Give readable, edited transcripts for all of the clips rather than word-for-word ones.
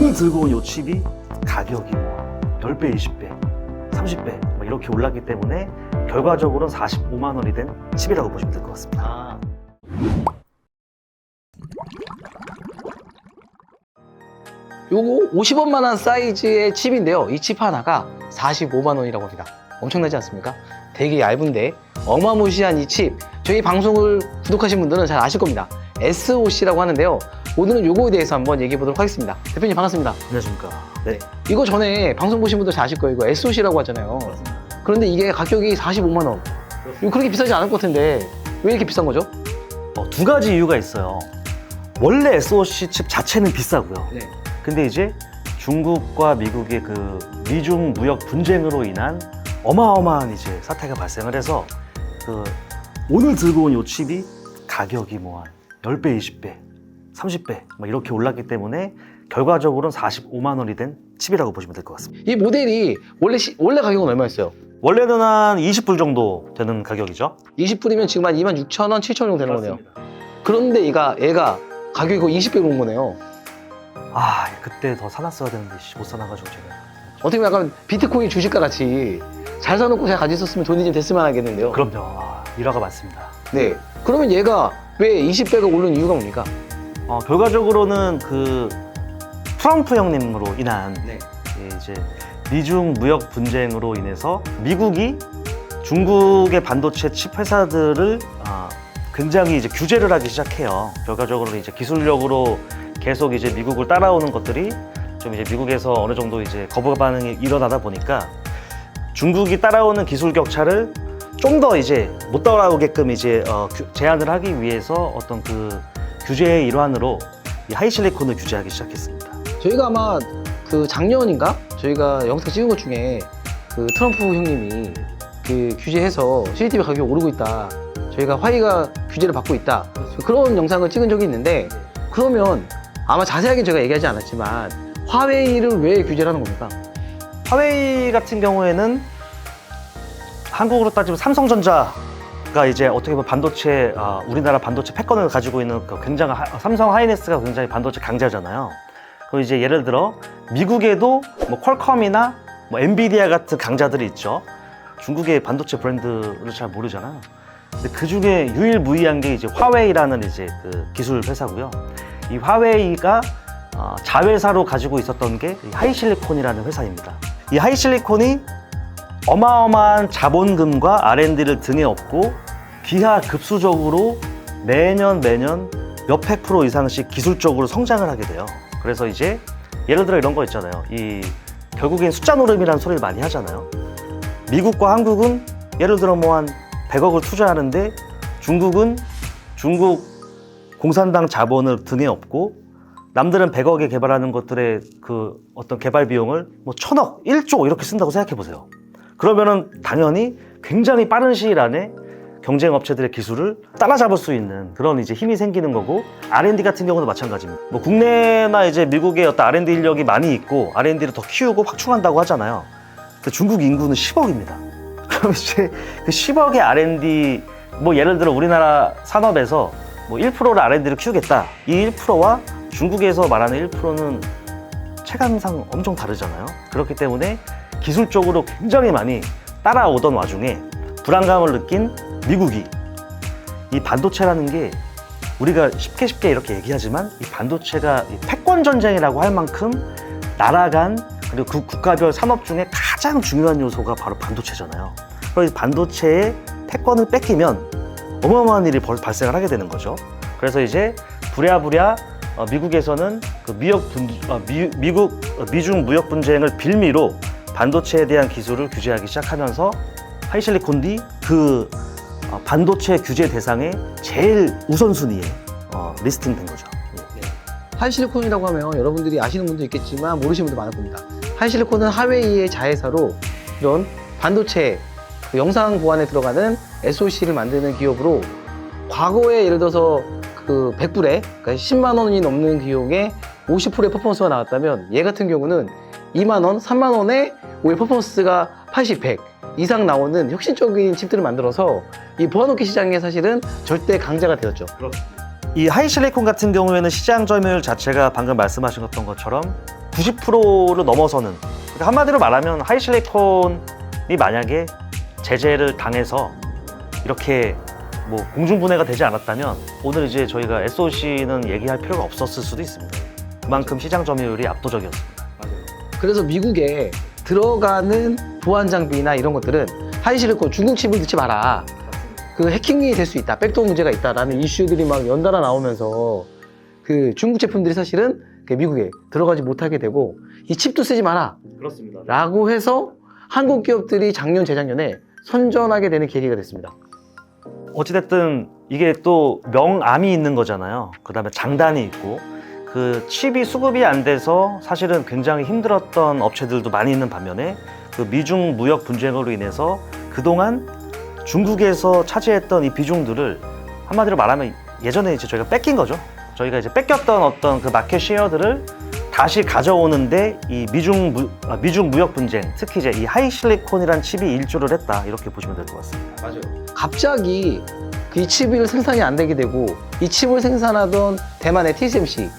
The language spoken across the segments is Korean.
오늘 들고 온 요 칩이 가격이 뭐 10배, 20배, 30배 막 이렇게 올랐기 때문에 결과적으로는 45만 원이 된 칩이라고 보시면 될 것 같습니다. 요거 50원만한 사이즈의 칩인데요. 이 칩 하나가 45만 원이라고 합니다. 엄청나지 않습니까? 되게 얇은데 어마무시한 이 칩. 저희 방송을 구독하신 분들은 잘 아실 겁니다. SOC라고 하는데요. 오늘은 요거에 대해서 한번 얘기해 보도록 하겠습니다. 대표님 반갑습니다. 안녕하십니까. 네. 이거 전에 방송 보신 분들 잘 아실 거예요. 이거 SOC라고 하잖아요. 그런데 이게 가격이 45만 원. 이거 그렇게 비싸지 않을 것 같은데 왜 이렇게 비싼 거죠? 두 가지 이유가 있어요. 원래 SOC 칩 자체는 비싸고요. 네. 근데 이제 중국과 미국의 그 미중 무역 분쟁으로 인한 어마어마한 이제 사태가 발생을 해서 그 오늘 들고 온 요 칩이 가격이 뭐 한 10배, 20배, 30배 막 이렇게 올랐기 때문에 결과적으로는 45만 원이 된 칩이라고 보시면 될 것 같습니다. 이 모델이 원래 가격은 얼마였어요? 원래는 한 20불 정도 되는 가격이죠. 20불이면 지금 한 26,000원, 7,000원 정도 되는 거네요. 그런데 얘가 가격이 거의 20배로 온 거네요. 아, 그때 더 사놨어야 되는데 못 사놔가지고 제가. 어떻게 보면 약간 비트코인 주식과 같이 잘 사놓고 잘 가지고 있었으면 돈이 좀 됐으면 하겠는데요. 그럼요. 일화가 많습니다. 네. 그러면 얘가 왜 20배가 오른 이유가 뭡니까? 결과적으로는 그 트럼프 형님으로 인한 이제 미중 무역 분쟁으로 인해서 미국이 중국의 반도체 칩 회사들을 굉장히 이제 규제를 하기 시작해요. 결과적으로 이제 기술력으로 계속 이제 미국을 따라오는 것들이 좀 이제 미국에서 어느 정도 이제 거부 반응이 일어나다 보니까 중국이 따라오는 기술 격차를 좀 더 이제 못 따라오게끔 이제 제한을 하기 위해서 어떤 그 규제의 일환으로 이 하이실리콘을 규제하기 시작했습니다. 저희가 아마 그 작년인가? 저희가 영상 찍은 것 중에 그 트럼프 형님이 그 규제해서 CCTV 가격이 오르고 있다. 저희가 화웨이가 규제를 받고 있다. 그런 영상을 찍은 적이 있는데 그러면 아마 자세하게 제가 얘기하지 않았지만 화웨이를 왜 규제를 하는 겁니까? 화웨이 같은 경우에는 한국으로 따지면 삼성전자가 이제 어떻게 보면 반도체 우리나라 반도체 패권을 가지고 있는 그 굉장한 삼성 하이닉스가 굉장히 반도체 강자잖아요. 그리고 이제 예를 들어 미국에도 뭐 퀄컴이나 뭐 엔비디아 같은 강자들이 있죠. 중국의 반도체 브랜드를 잘 모르잖아요. 근데 그 중에 유일무이한 게 이제 화웨이라는 이제 그 기술 회사고요. 이 화웨이가 자회사로 가지고 있었던 게 하이실리콘이라는 회사입니다. 이 하이실리콘이 어마어마한 자본금과 R&D를 등에 업고 기하급수적으로 매년 몇백 프로 이상씩 기술적으로 성장을 하게 돼요. 그래서 이제 예를 들어 이런 거 있잖아요. 결국엔 숫자 노름이라는 소리를 많이 하잖아요. 미국과 한국은 예를 들어 뭐 한 100억을 투자하는데 중국은 중국 공산당 자본을 등에 업고 남들은 100억에 개발하는 것들의 그 어떤 개발 비용을 뭐 1000억, 1조 이렇게 쓴다고 생각해 보세요. 그러면은 당연히 굉장히 빠른 시일 안에 경쟁 업체들의 기술을 따라잡을 수 있는 그런 이제 힘이 생기는 거고 R&D 같은 경우도 마찬가지입니다. 뭐 국내나 이제 미국의 어떤 R&D 인력이 많이 있고 R&D를 더 키우고 확충한다고 하잖아요. 근데 중국 인구는 10억입니다. 그럼 이제 그 10억의 R&D 뭐 예를 들어 우리나라 산업에서 뭐 1%를 R&D를 키우겠다. 이 1%와 중국에서 말하는 1%는 체감상 엄청 다르잖아요. 그렇기 때문에 기술적으로 굉장히 많이 따라오던 와중에 불안감을 느낀 미국이 이 반도체라는 게 우리가 쉽게 이렇게 얘기하지만 이 반도체가 패권 전쟁이라고 할 만큼 나라 간 그리고 그 국가별 산업 중에 가장 중요한 요소가 바로 반도체잖아요. 그래서 반도체의 패권을 뺏기면 어마어마한 일이 발생을 하게 되는 거죠. 그래서 이제 부랴부랴 미국에서는 그 미중 무역 분쟁을 빌미로 반도체에 대한 기술을 규제하기 시작하면서 하이실리콘이 그 반도체 규제 대상의 제일 우선순위에 리스팅된 거죠. 하이실리콘이라고 하면 여러분들이 아시는 분도 있겠지만 모르시는 분도 많을 겁니다. 하이실리콘은 화웨이의 자회사로 이런 반도체 그 영상 보안에 들어가는 SOC를 만드는 기업으로 과거에 예를 들어서 그 100불에 그러니까 10만 원이 넘는 기업에 50%의 퍼포먼스가 나왔다면 얘 같은 경우는 2만 원, 3만 원에 오히려 퍼포먼스가 80, 100 이상 나오는 혁신적인 칩들을 만들어서 이 보안호기 시장에 사실은 절대 강자가 되었죠. 그렇습니다. 이 하이실리콘 같은 경우에는 시장 점유율 자체가 방금 말씀하셨던 것처럼 90%를 넘어서는, 그러니까 한마디로 말하면 하이실리콘이 만약에 제재를 당해서 이렇게 뭐 공중분해가 되지 않았다면 오늘 이제 저희가 SOC는 얘기할 필요가 없었을 수도 있습니다. 그만큼 시장 점유율이 압도적이었습니다. 그래서 미국에 들어가는 보안 장비나 이런 것들은 하이실리콘 중국 칩을 넣지 마라. 그 해킹이 될 수 있다, 백도어 문제가 있다라는 이슈들이 막 연달아 나오면서 그 중국 제품들이 사실은 미국에 들어가지 못하게 되고 이 칩도 쓰지 마라 그렇습니다. 라고 해서 한국 기업들이 작년 재작년에 선전하게 되는 계기가 됐습니다. 어찌됐든 이게 또 명암이 있는 거잖아요. 그 다음에 장단이 있고, 그 칩이 수급이 안 돼서 사실은 굉장히 힘들었던 업체들도 많이 있는 반면에 그 미중 무역 분쟁으로 인해서 그동안 중국에서 차지했던 이 비중들을 한마디로 말하면 예전에 이제 저희가 뺏긴 거죠. 저희가 이제 뺏겼던 어떤 그 마켓 쉐어들을 다시 가져오는데 이 미중 무역 분쟁, 특히 이제 이 하이실리콘이라는 칩이 일조를 했다, 이렇게 보시면 될 것 같습니다. 맞아요. 갑자기 이 칩을 생산이 안 되게 되고 이 칩을 생산하던 대만의 TSMC,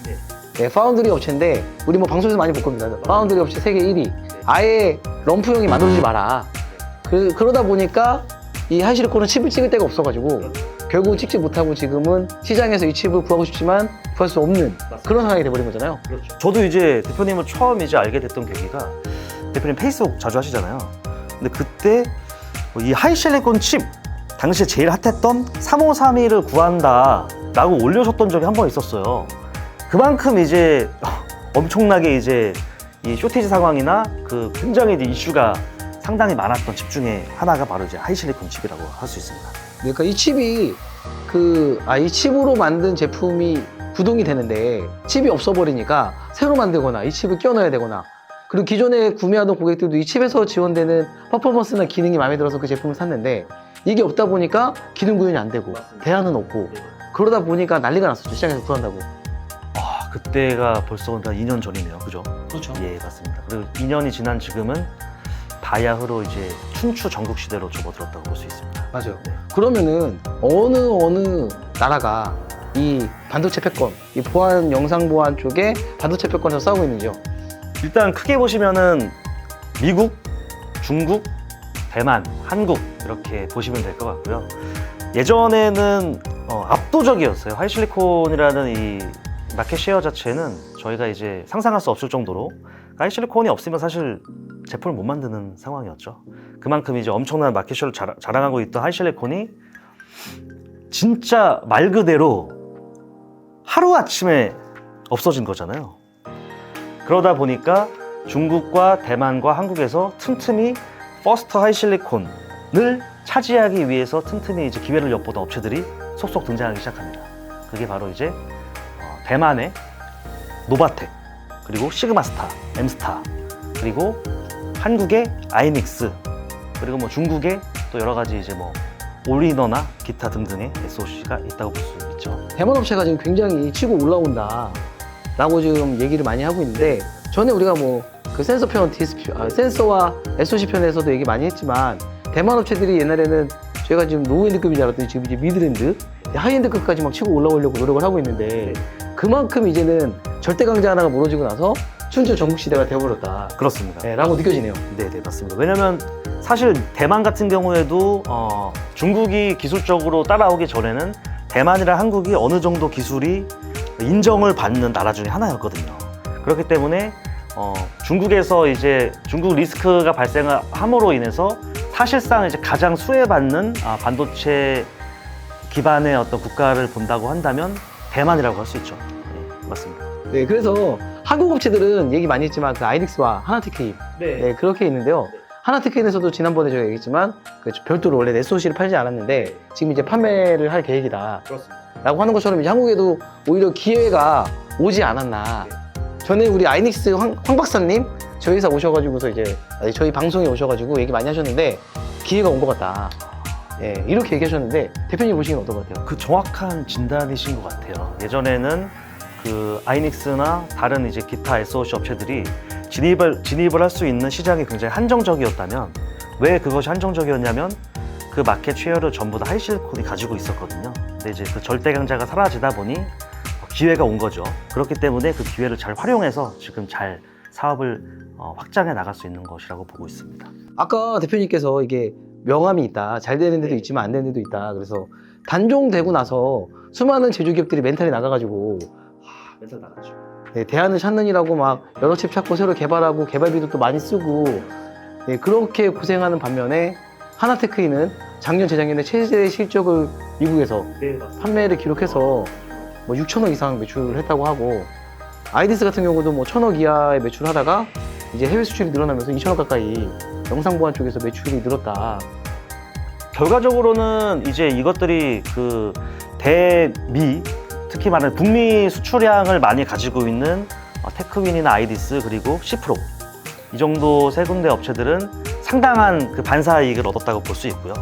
네, 파운드리 업체인데 우리 뭐 방송에서 많이 볼 겁니다. 파운드리 업체 세계 1위. 아예 럼프형이 만들어주지 마라. 그러다 보니까 이 하이실리콘은 칩을 찍을 데가 없어가지고 결국 찍지 못하고 지금은 시장에서 이 칩을 구하고 싶지만 구할 수 없는 그런 상황이 돼버린 거잖아요. 그렇죠. 저도 이제 대표님을 처음 이제 알게 됐던 계기가, 대표님 페이스북 자주 하시잖아요. 근데 그때 이 하이실리콘 칩 당시에 제일 핫했던 3532를 구한다 라고 올려줬던 적이 한 번 있었어요. 그만큼 이제 엄청나게 이제 이 쇼티지 상황이나 그 굉장히 이제 이슈가 상당히 많았던 칩 중에 하나가 바로 이제 하이실리콘 칩이라고 할 수 있습니다. 그러니까 이 칩이 이 칩으로 만든 제품이 구동이 되는데 칩이 없어버리니까 새로 만들거나 이 칩을 끼워 넣어야 되거나, 그리고 기존에 구매하던 고객들도 이 칩에서 지원되는 퍼포먼스나 기능이 마음에 들어서 그 제품을 샀는데 이게 없다 보니까 기능 구현이 안 되고 대안은 없고, 그러다 보니까 난리가 났었죠. 시장에서 구한다고. 아, 그때가 벌써 한 2년 전이네요. 그죠? 그렇죠. 예, 맞습니다. 그리고 2년이 지난 지금은 바야흐로 이제 춘추 전국 시대로 접어들었다고 볼 수 있습니다. 맞아요. 네. 그러면은 어느 나라가 이 반도체 패권, 이 보안, 영상 보안 쪽에 반도체 패권에서 싸우고 있는지요? 일단 크게 보시면은 미국, 중국, 대만, 한국 이렇게 보시면 될 것 같고요. 예전에는 압도적이었어요. 하이실리콘이라는 이 마켓 쉐어 자체는 저희가 이제 상상할 수 없을 정도로, 하이실리콘이 없으면 사실 제품을 못 만드는 상황이었죠. 그만큼 이제 엄청난 마켓 쉐어를 자랑하고 있던 하이실리콘이 진짜 말 그대로 하루아침에 없어진 거잖아요. 그러다 보니까 중국과 대만과 한국에서 틈틈이 퍼스트 하이실리콘을 차지하기 위해서 틈틈이 이제 기회를 엿보던 업체들이 속속 등장하기 시작합니다. 그게 바로 이제 대만의 노바텍, 그리고 시그마스타, 엠스타, 그리고 한국의 아이닉스, 그리고 뭐 중국의 또 여러 가지 이제 뭐 올리너나 기타 등등의 SOC가 있다고 볼 수 있죠. 대만 업체가 지금 굉장히 치고 올라온다 라고 지금 얘기를 많이 하고 있는데, 전에 우리가 뭐 그 센서 편, 센서와 SOC 편에서도 얘기 많이 했지만 대만 업체들이 옛날에는 저희가 지금 로우엔드급인 줄 알았더니 지금 이제 미드랜드, 하이엔드급까지 막 치고 올라오려고 노력을 하고 있는데, 그만큼 이제는 절대 강자 하나가 무너지고 나서 춘추 전국 시대가 되어버렸다. 그렇습니다. 네, 라고 느껴지네요. 네, 맞습니다. 왜냐면 사실 대만 같은 경우에도 중국이 기술적으로 따라오기 전에는 대만이랑 한국이 어느 정도 기술이 인정을 받는 나라 중에 하나였거든요. 그렇기 때문에 중국에서 이제 중국 리스크가 발생함으로 인해서 사실상 이제 가장 수혜받는 반도체 기반의 어떤 국가를 본다고 한다면 대만이라고 할 수 있죠. 네, 맞습니다. 네, 그래서 한국 업체들은 얘기 많이 했지만 그 아이닉스와 하나테크인, 네, 그렇게 있는데요. 하나테크인에서도 지난번에 제가 얘기했지만 그 별도로 원래 SOC를 팔지 않았는데 지금 이제 판매를 할 계획이다. 그렇습니다. 라고 하는 것처럼 이제 한국에도 오히려 기회가 오지 않았나. 전에 우리 아이닉스 황 박사님 저희 회사 오셔가지고서 이제 저희 방송에 오셔가지고 얘기 많이 하셨는데 기회가 온 것 같다. 예, 이렇게 얘기하셨는데 대표님 보시기엔 어떤 것 같아요? 그 정확한 진단이신 것 같아요. 예전에는 그 아이닉스나 다른 이제 기타 SOC 업체들이 진입을 할 수 있는 시장이 굉장히 한정적이었다면, 왜 그것이 한정적이었냐면 그 마켓 쉐어를 전부 다 하이실리콘이 가지고 있었거든요. 근데 이제 그 절대 강자가 사라지다 보니 기회가 온 거죠. 그렇기 때문에 그 기회를 잘 활용해서 지금 잘 사업을 확장해 나갈 수 있는 것이라고 보고 있습니다. 아까 대표님께서 이게 명함이 있다. 잘 되는 데도 있지만 안 되는 데도 있다. 그래서 단종되고 나서 수많은 제조기업들이 멘탈이 나가가지고 멘탈 나가죠. 네, 대안을 찾느니라고 막 여러 칩 찾고 새로 개발하고 개발비도 또 많이 쓰고 네, 그렇게 고생하는 반면에 하나테크인은 작년 재작년에 최대 실적을 미국에서 네, 맞습니다. 판매를 기록해서 뭐 6천억 이상 매출을 했다고 하고 아이디스 같은 경우도 뭐 1,000억 이하의 매출을 하다가 이제 해외 수출이 늘어나면서 2천억 가까이 영상 보안 쪽에서 매출이 늘었다. 결과적으로는 이제 이것들이 그 대미, 특히 말하는 북미 수출량을 많이 가지고 있는 테크윈이나 아이디스 그리고 시프로 이 정도 세 군데 업체들은 상당한 그 반사 이익을 얻었다고 볼 수 있고요.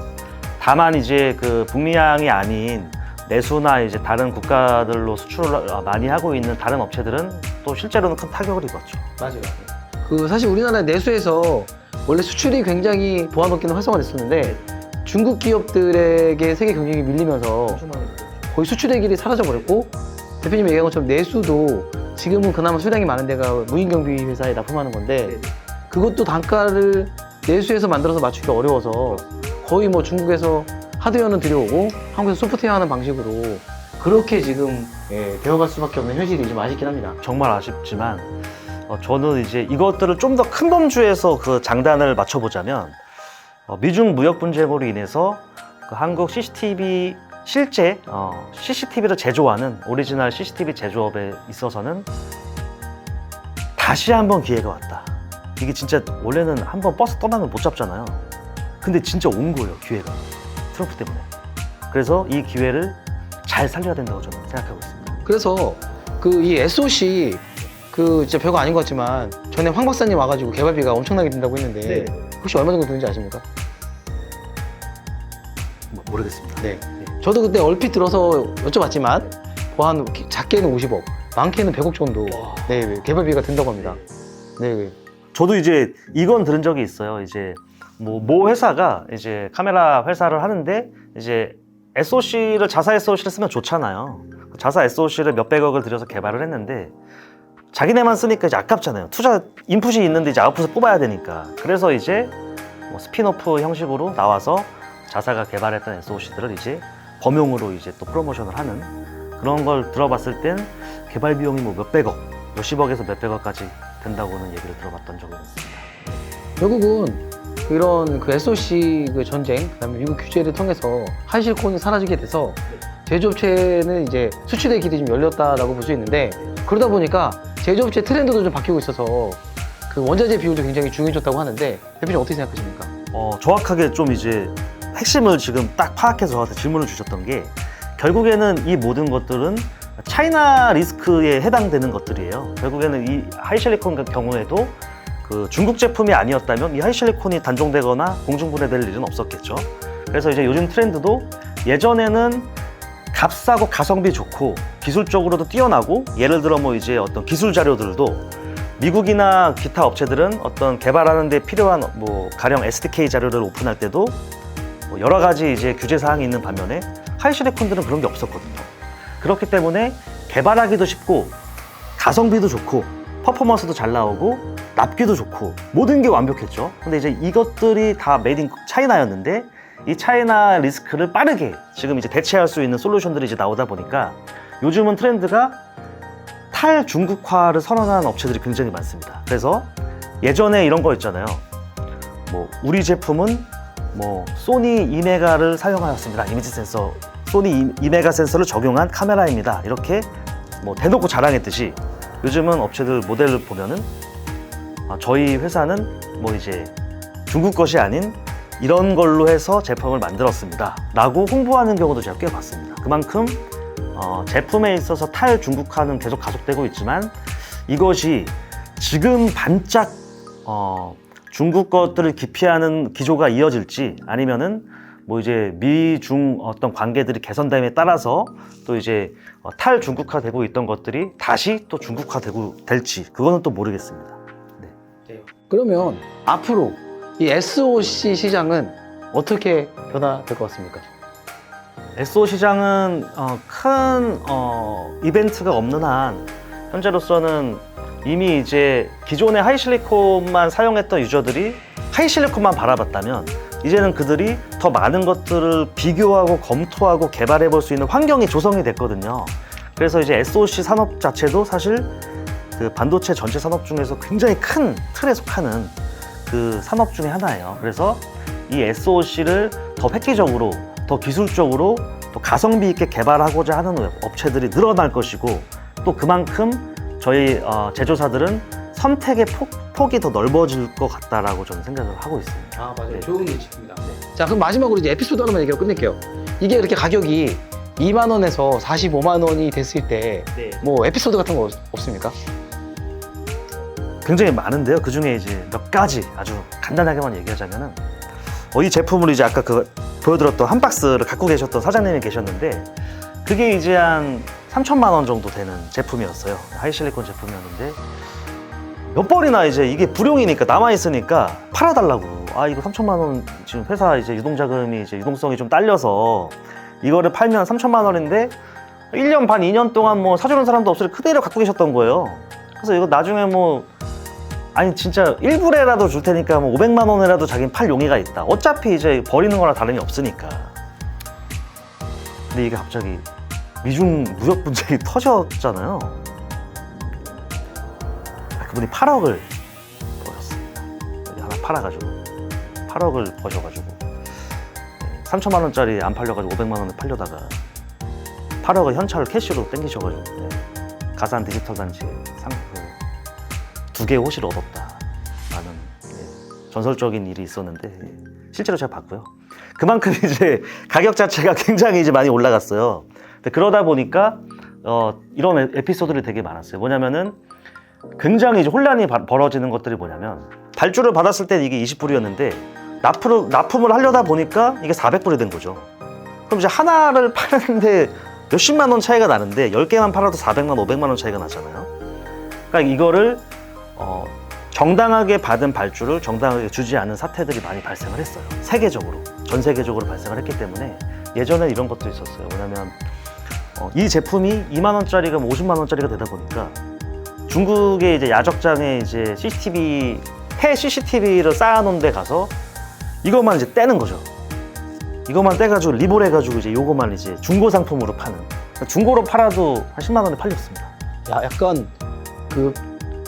다만 이제 그 북미향이 아닌 내수나 이제 다른 국가들로 수출을 많이 하고 있는 다른 업체들은 또 실제로는 큰 타격을 입었죠. 맞아요. 그 사실 우리나라 내수에서 원래 수출이 굉장히 보안 업계는 활성화됐었는데 중국 기업들에게 세계 경쟁이 밀리면서 거의 수출의 길이 사라져 버렸고 대표님이 얘기한 것처럼 내수도 지금은 그나마 수량이 많은 데가 무인경비 회사에 납품하는 건데 그것도 단가를 내수에서 만들어서 맞추기 어려워서 거의 뭐 중국에서 하드웨어는 들여오고 한국에서 소프트웨어 하는 방식으로 그렇게 지금 되어갈 수밖에 없는 현실이 좀 아쉽긴 합니다. 정말 아쉽지만 저는 이제 이것들을 좀 더 큰 범주에서 그 장단을 맞춰보자면 미중 무역 분쟁으로 인해서 그 한국 CCTV 실제 CCTV를 제조하는 오리지널 CCTV 제조업에 있어서는 다시 한번 기회가 왔다. 이게 진짜 원래는 한번 버스 떠나면 못 잡잖아요. 근데 진짜 온 거예요, 기회가. 트럼프 때문에. 그래서 이 기회를 잘 살려야 된다고 저는 생각하고 있습니다. 그래서 그 이 SOC 그 진짜 별거 아닌 것 같지만 전에 황 박사님 와가지고 개발비가 엄청나게 든다고 했는데 혹시 얼마 정도 드는지 아십니까? 모르겠습니다. 네. 저도 그때 얼핏 들어서 여쭤봤지만 한 작게는 50억, 많게는 100억 정도 네, 개발비가 든다고 합니다. 네. 저도 이제 이건 들은 적이 있어요. 이제 모 회사가 이제 카메라 회사를 하는데 이제 SOC를 자사 SOC를 쓰면 좋잖아요. 자사 SOC를 몇백억을 들여서 개발을 했는데 자기네만 쓰니까 이제 아깝잖아요. 투자 인풋이 있는데 이제 아웃풋을 뽑아야 되니까. 그래서 이제 스피노프 형식으로 나와서 자사가 개발했던 SOC들을 이제 범용으로 이제 또 프로모션을 하는 그런 걸 들어봤을 땐 개발 비용이 뭐 몇백억, 몇십억에서 몇백억까지 된다고는 얘기를 들어봤던 적이 있습니다. 결국은 이런 그 SOC 그 전쟁, 그다음에 미국 규제를 통해서 하이실리콘이 사라지게 돼서 제조업체는 이제 수출의 길이 좀 열렸다라고 볼 수 있는데 그러다 보니까 제조업체 트렌드도 좀 바뀌고 있어서 그 원자재 비율도 굉장히 중요해졌다고 하는데 대표님 어떻게 생각하십니까? 정확하게 좀 이제 핵심을 지금 딱 파악해서 저한테 질문을 주셨던 게 결국에는 이 모든 것들은 차이나 리스크에 해당되는 것들이에요. 결국에는 이 하이실리콘 같은 경우에도 그 중국 제품이 아니었다면 이 하이실리콘이 단종되거나 공중분해될 일은 없었겠죠. 그래서 이제 요즘 트렌드도 예전에는 값싸고 가성비 좋고 기술적으로도 뛰어나고 예를 들어 뭐 이제 어떤 기술 자료들도 미국이나 기타 업체들은 어떤 개발하는 데 필요한 뭐 가령 SDK 자료를 오픈할 때도 뭐 여러 가지 이제 규제 사항이 있는 반면에 하이실리콘들은 그런 게 없었거든요. 그렇기 때문에 개발하기도 쉽고 가성비도 좋고 퍼포먼스도 잘 나오고 납기도 좋고 모든 게 완벽했죠. 근데 이제 이것들이 다 메이드 인 차이나였는데 이 차이나 리스크를 빠르게 지금 이제 대체할 수 있는 솔루션들이 이제 나오다 보니까 요즘은 트렌드가 탈중국화를 선언하는 업체들이 굉장히 많습니다. 그래서 예전에 이런 거 있잖아요. 뭐 우리 제품은 뭐 소니 이메가를 사용하였습니다. 이미지 센서, 소니 이메가 센서를 적용한 카메라입니다. 이렇게 뭐 대놓고 자랑했듯이 요즘은 업체들 모델을 보면은 저희 회사는 뭐 이제 중국 것이 아닌 이런 걸로 해서 제품을 만들었습니다 라고 홍보하는 경우도 제가 꽤 봤습니다. 그만큼 제품에 있어서 탈중국화는 계속 가속되고 있지만 이것이 지금 반짝 중국 것들을 기피하는 기조가 이어질지 아니면은 뭐 이제 미중 어떤 관계들이 개선됨에 따라서 또 이제 탈중국화 되고 있던 것들이 다시 또 중국화 되고 될지 그거는 또 모르겠습니다. 그러면 앞으로 이 SOC 시장은 어떻게 변화될 것 같습니까? SO 시장은 큰 이벤트가 없는 한 현재로서는 이미 이제 기존의 하이실리콘만 사용했던 유저들이 하이실리콘만 바라봤다면 이제는 그들이 더 많은 것들을 비교하고 검토하고 개발해 볼 수 있는 환경이 조성이 됐거든요. 그래서 이제 SOC 산업 자체도 사실 그 반도체 전체 산업 중에서 굉장히 큰 틀에 속하는 그 산업 중에 하나예요. 그래서 이 SOC를 더 획기적으로, 더 기술적으로, 또 가성비 있게 개발하고자 하는 업체들이 늘어날 것이고, 또 그만큼 저희 제조사들은 선택의 폭이 더 넓어질 것 같다라고 저는 생각을 하고 있습니다. 아, 맞아요. 네. 좋은 예측입니다. 자, 그럼 마지막으로 이제 에피소드 하나만 얘기하고 끝낼게요. 이게 이렇게 가격이 2만 원에서 45만 원이 됐을 때 뭐 에피소드 같은 거 없습니까? 굉장히 많은데요. 그 중에 이제 몇 가지 아주 간단하게만 얘기하자면은 이 제품을 이제 아까 그 보여드렸던 한 박스를 갖고 계셨던 사장님이 계셨는데 그게 이제 한 3천만 원 정도 되는 제품이었어요. 하이실리콘 제품이었는데 몇 번이나 이제 이게 불용이니까 남아있으니까 팔아달라고. 아, 이거 3천만 원 지금 회사 이제 유동자금이 이제 유동성이 좀 딸려서 이거를 팔면 3천만 원인데 1년 반, 2년 동안 뭐 사주는 사람도 없을 그대로 갖고 계셨던 거예요. 그래서 이거 나중에 뭐 아니 진짜 1불에라도 줄 테니까 뭐 500만 원이라도 자기는 팔 용의가 있다. 어차피 이제 버리는 거랑 다름이 없으니까. 근데 이게 갑자기 미중 무역 분쟁이 터졌잖아요. 그분이 8억을 버렸습니다. 여기 하나 팔아가지고 8억을 버셔가지고 3천만 원짜리 안 팔려가지고 500만 원을 팔려다가 8억을 현찰 캐시로 땡기셔가지고 가산 디지털 단지에 두 개의 호실을 얻었다라는 전설적인 일이 있었는데 실제로 제가 봤고요. 그만큼 이제 가격 자체가 굉장히 이제 많이 올라갔어요. 근데 그러다 보니까 이런 에피소드들이 되게 많았어요. 뭐냐면은 굉장히 이제 혼란이 벌어지는 것들이 뭐냐면 발주를 받았을 때 이게 20불이었는데 납품을 하려다 보니까 이게 400불이 된 거죠. 그럼 이제 하나를 파는데 몇십만 원 차이가 나는데 10개만 팔아도 400만, 500만 원 차이가 나잖아요. 그러니까 이거를 정당하게 받은 발주를 정당하게 주지 않은 사태들이 많이 발생을 했어요. 세계적으로, 전 세계적으로 발생을 했기 때문에 예전에 이런 것도 있었어요. 뭐냐면 이 제품이 2만 원짜리가 50만 원짜리가 되다 보니까 중국의 이제 야적장에 이제 CCTV, 폐 CCTV를 쌓아놓은 데 가서 이것만 이제 떼는 거죠. 이것만 떼가지고 리볼해가지고 이제 요거만 이제 중고 상품으로 파는. 그러니까 중고로 팔아도 한 10만 원에 팔렸습니다. 야, 약간 그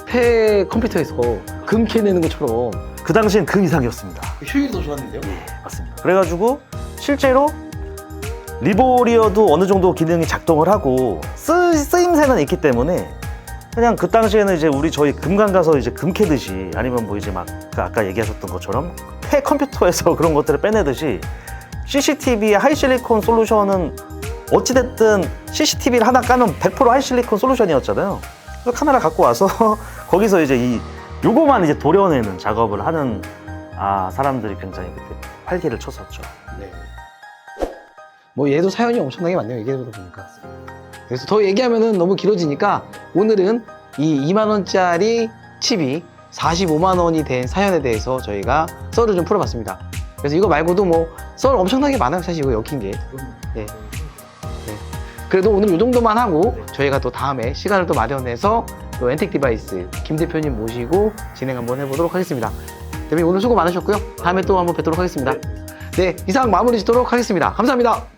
폐 컴퓨터에서 금 캐내는 것처럼 그 당시엔 그 이상이었습니다. 효율이 더 좋았는데요? 예, 맞습니다. 그래가지고 실제로 리볼이어도 어느 정도 기능이 작동을 하고 쓰임새는 있기 때문에 그냥 그 당시에는 이제 저희 금강 가서 이제 금 캐듯이 아니면 뭐 이제 막 아까 얘기하셨던 것처럼 폐 컴퓨터에서 그런 것들을 빼내듯이 CCTV 하이실리콘 솔루션은 어찌됐든 CCTV를 하나 까면 100% 하이실리콘 솔루션이었잖아요. 그래서 카메라 갖고 와서 거기서 이제 요거만 이제 도려내는 작업을 하는 사람들이 굉장히 그때 활기를 쳤었죠. 네. 뭐 얘도 사연이 엄청나게 많네요. 얘기해보다 보니까. 그래서 더 얘기하면은 너무 길어지니까 오늘은 이 2만 원짜리 칩이 45만 원이 된 사연에 대해서 저희가 썰을 좀 풀어봤습니다. 그래서 이거 말고도 뭐 썰 엄청나게 많아요. 사실 이거 엮인 게. 네. 그래도 오늘 이 정도만 하고 저희가 또 다음에 시간을 또 마련해서 또 엔텍 디바이스 김 대표님 모시고 진행 한번 해보도록 하겠습니다. 대표님 오늘 수고 많으셨고요. 다음에 또 한번 뵙도록 하겠습니다. 네, 이상 마무리 짓도록 하겠습니다. 감사합니다.